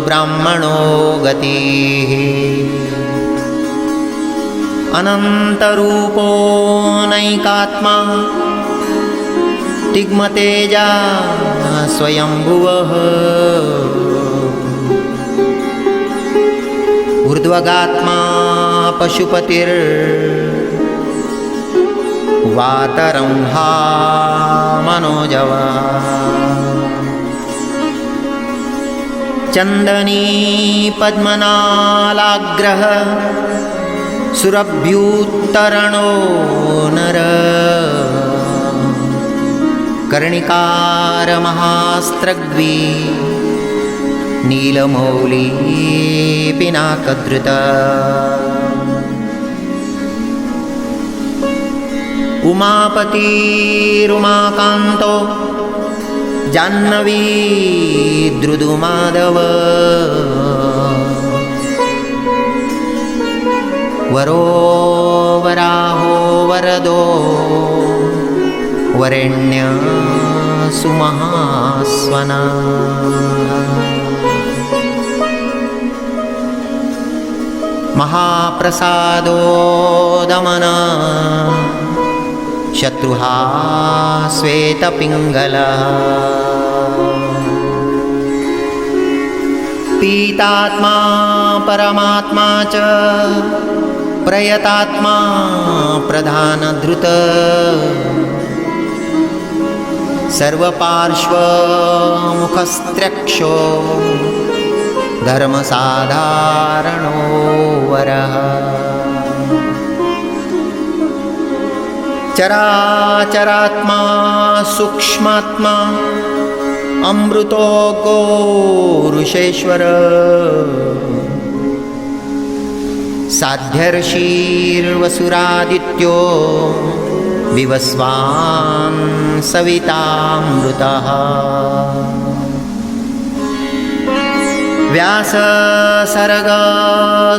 ब्राह्मणो गतिः अनन्तरूपो नैकात्मा तिग्मतेजा स्वयंभुवः ऊर्ध्वगात्मा पशुपतिर्वातरंहा मनोजवा चंदनी पद्मनालाग्रह सुरभ्युत्तरणो नर कर्णिकार महास्त्रग्वी नीलमौली पिनाकधृत उमापतिरुमाकान्तो जाह्नवी द्रुदुमाधव वरो वराहो वरदो वरेण्य सुमहास्वना महाप्रसादो दमन शत्रुहा श्वेतपिङ्गला पीतात्मा परमात्मा च प्रयतात्मा प्रधानधृत सर्वपार्श्वमुखस्त्र्यक्षो धर्मसाधारणो वरः चराचरात्मा सूक्ष्मात्मा अमृतो गौरुषेश्वर साध्यर्षिर्वसुरादित्यो विवस्वान् सवितामृतः व्याससर्ग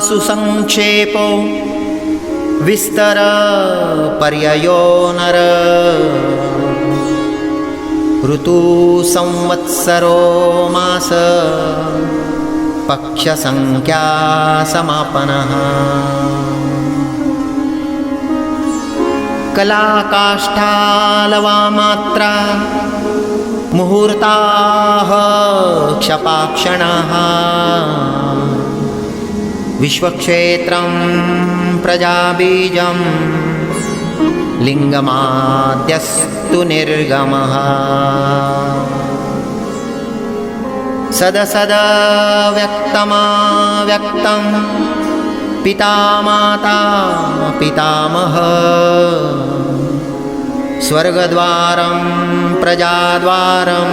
सुसंक्षेपो विस्तर पर्ययो नर ऋतु संवत्सरो मास पक्षसंख्या समापनः कलाकाष्ठालवामात्रा मुहूर्ताः क्षपाक्षणाः विश्वक्षेत्रं प्रजाबीजं लिङ्गमाद्यस्तु निर्गमः सदसदव्यक्तमाव्यक्तं पितामाता पितामह स्वर्गद्वारं प्रजाद्वारं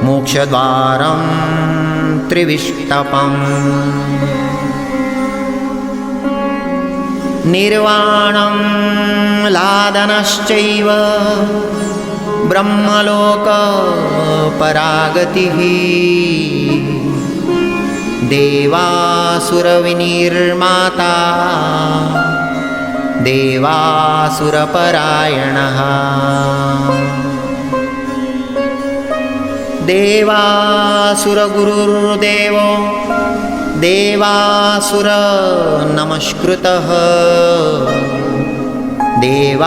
मोक्षद्वारं त्रिविष्टपम् निर्वाणं लादनश्चैव ब्रह्मलोकपरागतिः देवासुरविनिर्माता देवासुरपरायणः देवासुरगुरुर्देवो देवासुरनमस्कृतः देवासुरमहामात्रो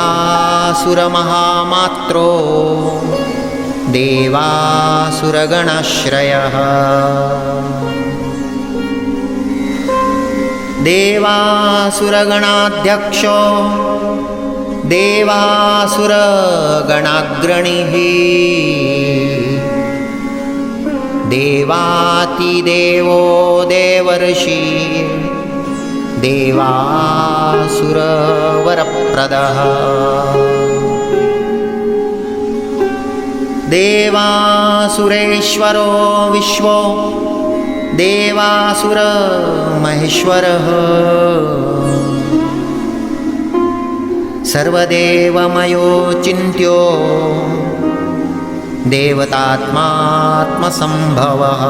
देवासुरगणाश्रयः देवासुरगणाध्यक्षो देवासुरगणाग्रणिः देवातिदेवो देवर्षि देवासुरवरप्रदः देवासुरेश्वरो विश्वो देवासुरमहेश्वरः सर्वदेवमयो चिन्त्यो देवतात्मात्मसम्भवः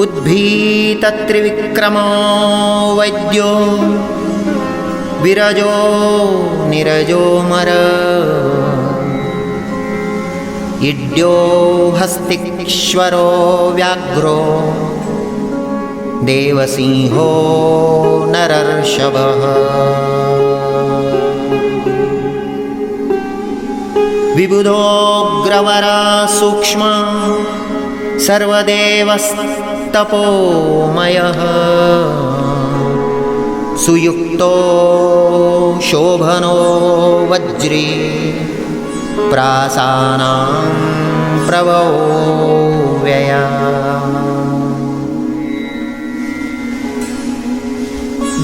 उद्भीतत्रिविक्रमो वैद्यो विरजो निरजोऽमर इड्यो हस्तिश्वरो व्याघ्रो देवसिंहो नरर्षभः विबुधोऽग्रवरा सूक्ष्म सर्वदेवस्तपोमयः सुयुक्तो शोभनो वज्री प्रासानां प्रभवो व्यया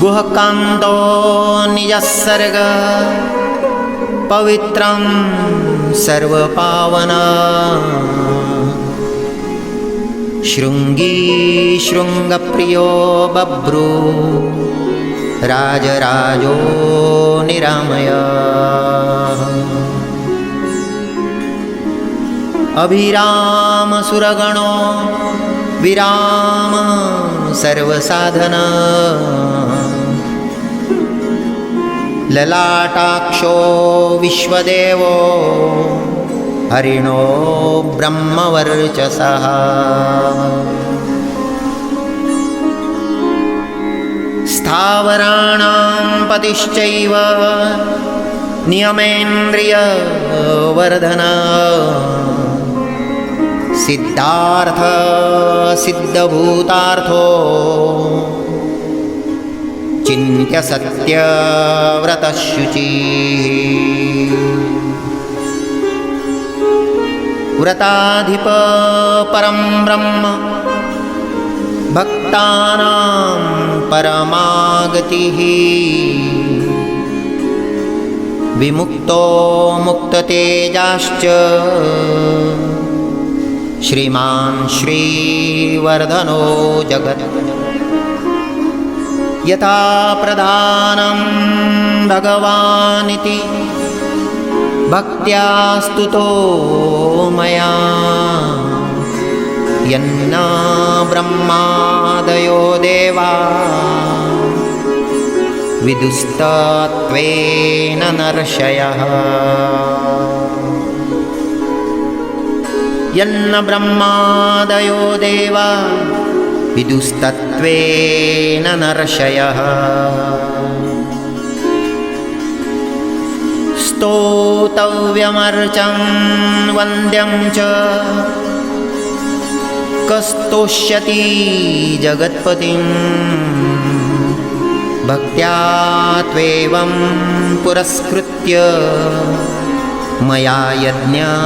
गुहकान्तो निजस्सर्ग पवित्रं सर्वपावना शृङ्गी शृङ्गप्रियो बभ्रू राजराजो निरामय अभिरामसुरगणो विराम सर्वसाधन ललाटाक्षो विश्वदेवो हरिणो ब्रह्मवर्चसः स्थावराणां पतिश्चैव नियमेन्द्रियवर्धन सिद्धार्थ सिद्धभूतार्थो चिन्त्य सत्यव्रतशुचिः व्रताधिप परं ब्रह्म भक्तानां परमागतिः विमुक्तो मुक्ततेजाश्च श्रीमान् श्रीवर्धनो जगत् यथा प्रधानं भगवानिति भक्त्या स्तुतो मया यन्ना ब्रह्मादयो देवा विदुस्तत्वेन नर्षयः यन्न ब्रह्मादयो देवा विदुस्तत्वेन नर्षयः स्तोतव्यमर्चं वन्द्यं च कस्तोष्यति जगत्पतिं भक्त्या त्वेवं पुरस्कृत्य मया यज्ञपतिर्विभुः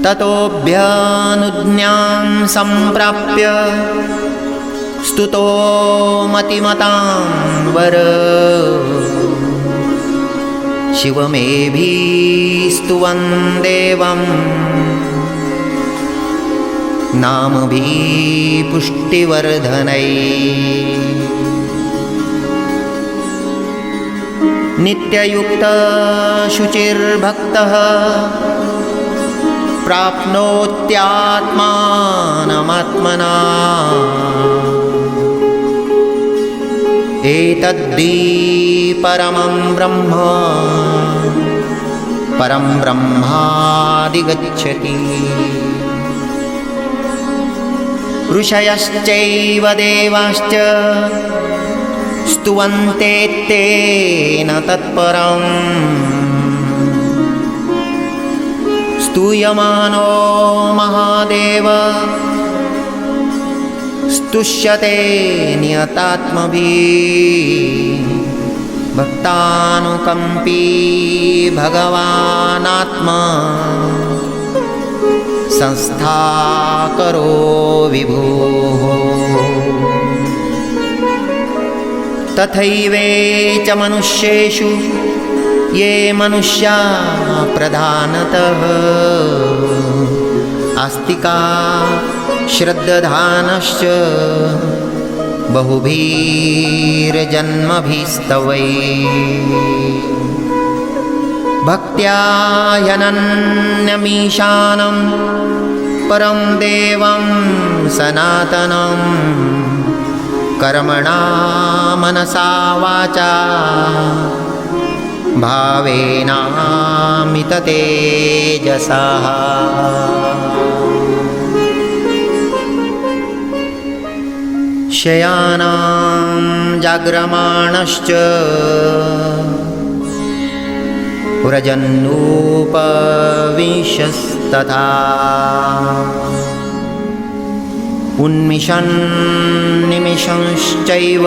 ततोऽभ्यनुज्ञां सम्प्राप्य स्तुतो मतिमतां वर शिवमेभिस्तुवन् देवं नामभिः पुष्टिवर्धनैः नित्ययुक्तशुचिर्भक्तः प्राप्नोत्यात्मानमात्मना एतद्धि परमं ब्रह्म परं ब्रह्मादिगच्छति ऋषयश्चैव देवाश्च स्तुवन्ते तेन तत्परम् स्तूयमानो महादेव स्तुष्यते नियतात्मभिः भक्तानुकम्पी भगवानात्मा संस्थाकरो विभुः तथैवे च मनुष्येषु ये मनुष्या प्रधानतः आस्तिका श्रद्धानश्च बहुभिर्जन्मभिस्तवै भक्त्या ह्यनन्यमीशानं परं देवं सनातनं कर्मणा मनसा वाचा भावेनामिततेजसा शयानां जाग्रमाणश्च व्रजन्नूपविशस्तथा उन्मिषन् निमिषंश्चैव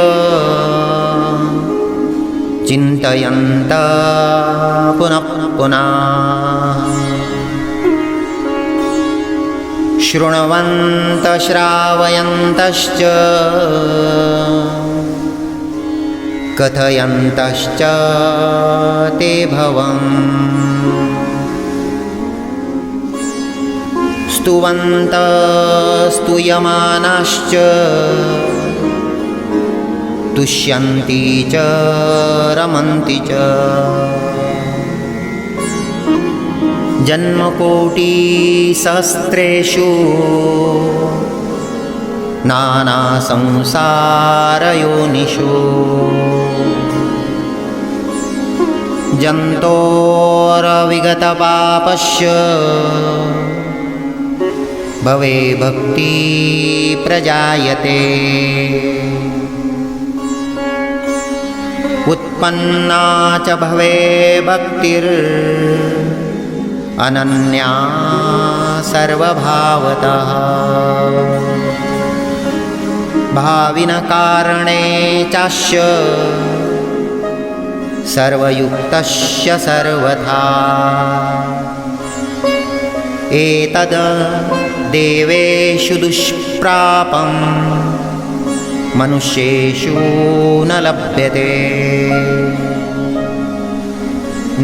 चिन्तयन्त पुनः पुनः शृण्वन्त श्रावयन्तश्च कथयन्तश्च ते भवम् स्तुवन्त स्तूयमानाश्च तुष्यन्ति च रमन्ति च जन्मकोटिसहस्रेषु नानासंसारयोनिषु जन्तोरविगतपापस्य भवे भक्ति प्रजायते उत्पन्ना च भवे भक्तिर् अनन्या सर्वभावतः भाविनकारणे चास्य सर्वयुक्तस्य सर्वथा एतद् देवेषु दुष्प्रापं मनुष्येषु न लभ्यते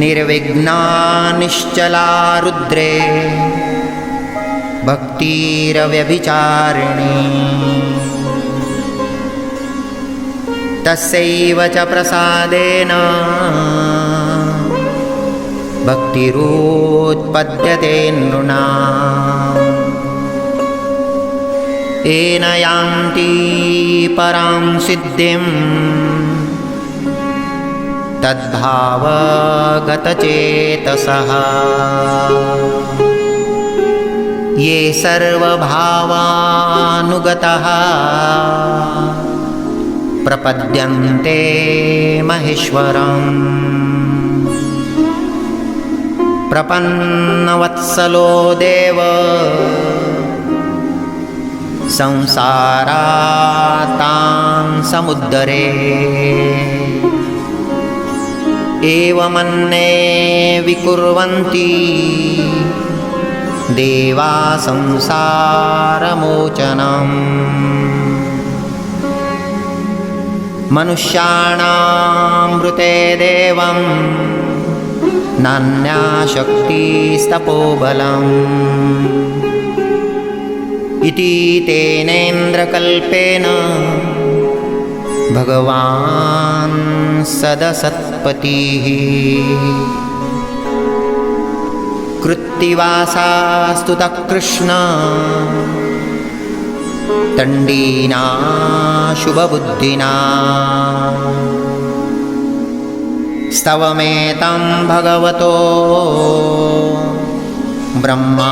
निर्विघ्ना निश्चला रुद्रे भक्तिरव्यभिचारिणी तस्यैव च प्रसादेन भक्तिरुत्पद्यते नृणाम् येन यान्ति परां सिद्धिं तद्भावगतचेतसः ये सर्वभावानुगतः प्रपद्यन्ते महेश्वरम् प्रपन्नवत्सलो देव संसारातां समुद्धरे एवमन्ये विकुर्वन्ति देवा संसारमोचनम् मनुष्याणां मृते देवं नान्या शक्तिस्तपोबलम् इति तेनेन्द्रकल्पेन भगवान् सदसत्पतिः कृत्तिवासास्तुतः कृष्ण तण्डीना शुभबुद्धिना स्तवमेतं भगवतो ब्रह्मा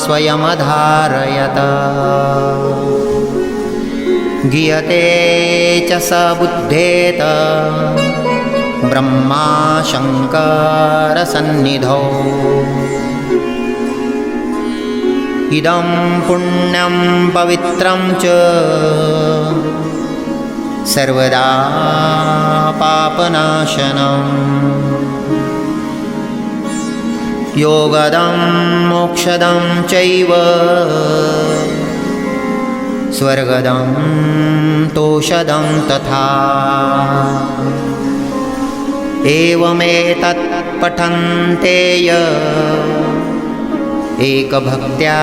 स्वयमधारयत गीयते च स बुद्धेत ब्रह्मा शङ्करसन्निधौ इदं पुण्यं पवित्रं च सर्वदा पापनाशनम् योगदं मोक्षदं चैव स्वर्गदं तोषदं तथा एवमेतत् पठन्ते य एकभक्त्या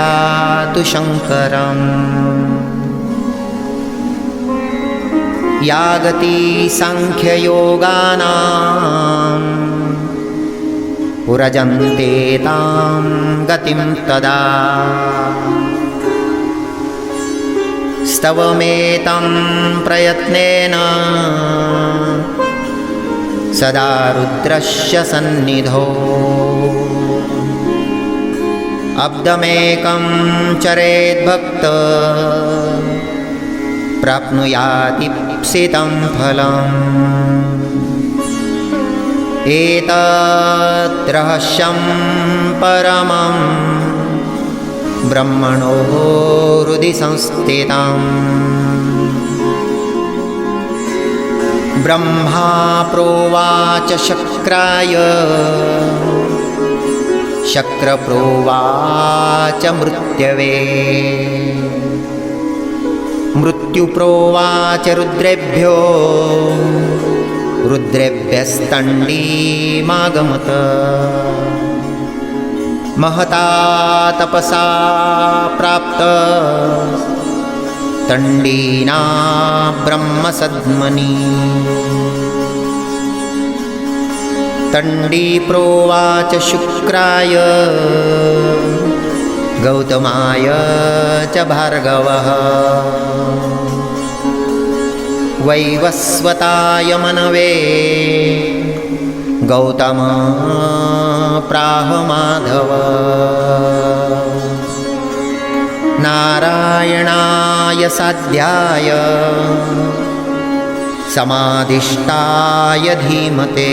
तु शङ्करम् या गति साङ्ख्ययोगानां पुरजन्ते तां गतिं तदा स्तवमेतं प्रयत्नेन सदा रुद्रस्य सन्निधौ अब्दमेकं चरेद्भक्त प्राप्नुयातीप्सितं फलम् एतत् रहस्यं परमं ब्रह्मणो हृदि संस्थितम् ब्रह्मा प्रोवाच शक्राय शक्र प्रोवाच मृत्यवे मृत्यु प्रोवाच रुद्रेभ्यो रुद्रेभ्यस्तण्डीमागमत महता तपसा प्राप्त तण्डीना ब्रह्मसद्मनि तण्डी प्रोवाच शुक्राय गौतमाय च भार्गवः वैवस्वताय मनवे गौतम प्राह माधव नारायणाय साध्याय समाधिष्ठाय धीमते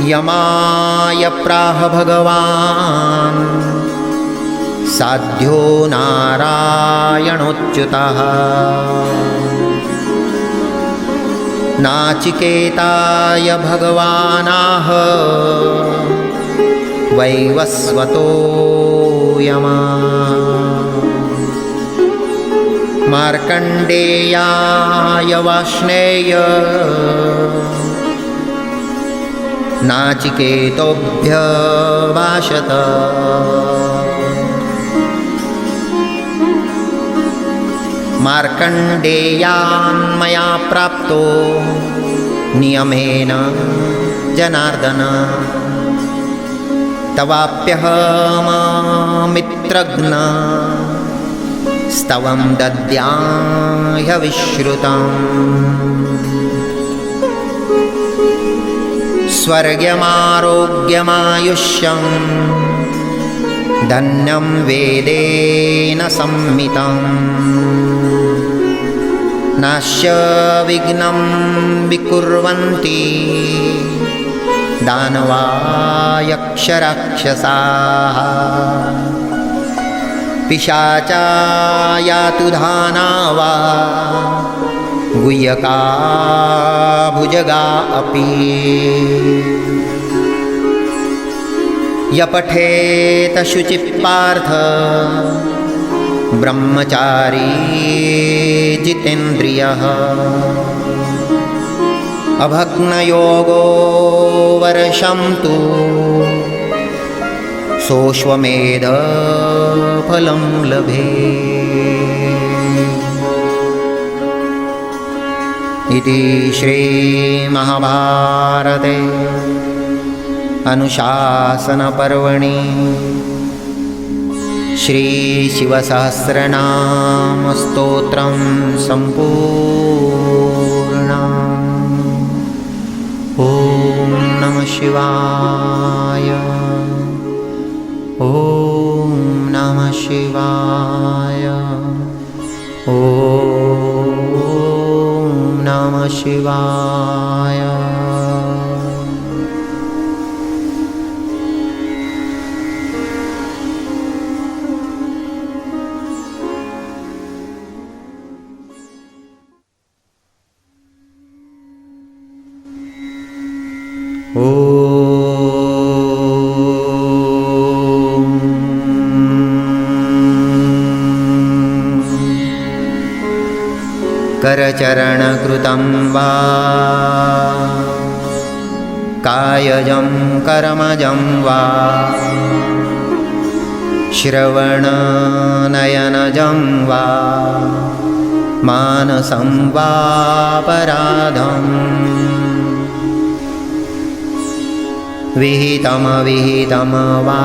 यमाय प्राह भगवान् साध्यो नारायणोच्युतः नाचिकेताय भगवानाह वैवस्वतो यमा मार्कण्डेयाय वाष्णेय नाचिकेतोऽभ्यभाषत मार्कण्डेयान्मया प्राप्तो नियमेन जनार्दन तवाप्यहममित्रघ्न स्तवं दद्याह्यविश्रुतम् स्वर्ग्यमारोग्यमायुष्यं धन्यं वेदेन संमितम् नास्य विघ्नं विकुर्वन्ति दानवा यक्षराक्षसाः पिशाचा यातु धानावा गुह्यका भुजगा अपि यपठेत शुचिः पार्थ ब्रह्मचारी जितेन्द्रियः अभग्नयोगो वर्षं तु सोऽश्वमेधफलं लभेत् इति श्रीमहाभारते अनुशासनपर्वणि श्रीशिवसहस्रनामस्तोत्रं सम्पूर्णम् ॐ नमः शिवाय ॐ नमः शिवाय ॐ नमः शिवाय करचरणकृतं वा कायजं कर्मजं वा श्रवणनयनजं वा मानसं वापराधं विहितमविहितं वा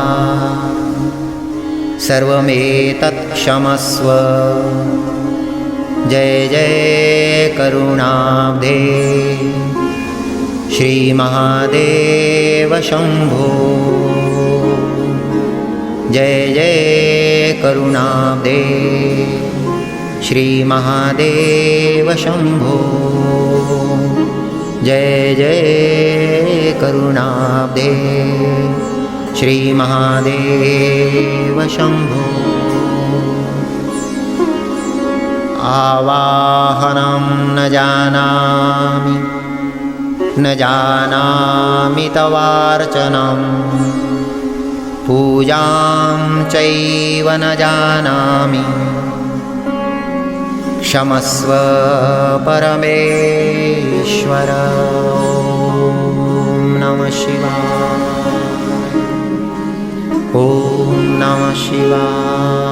सर्वमेतत् क्षमस्व। जय जय करुणाब्धे श्री महादेव शंभो। जय जय करुणाब्धे श्री महादेव शंभो। जय जय करुणाब्धे श्री महादेव शंभो। आवाहनं न जानामि तवार्चनं पूजां चैव न जानामि क्षमस्व परमेश्वर। ॐ नमः शिवाय। ॐ नमः शिवाय।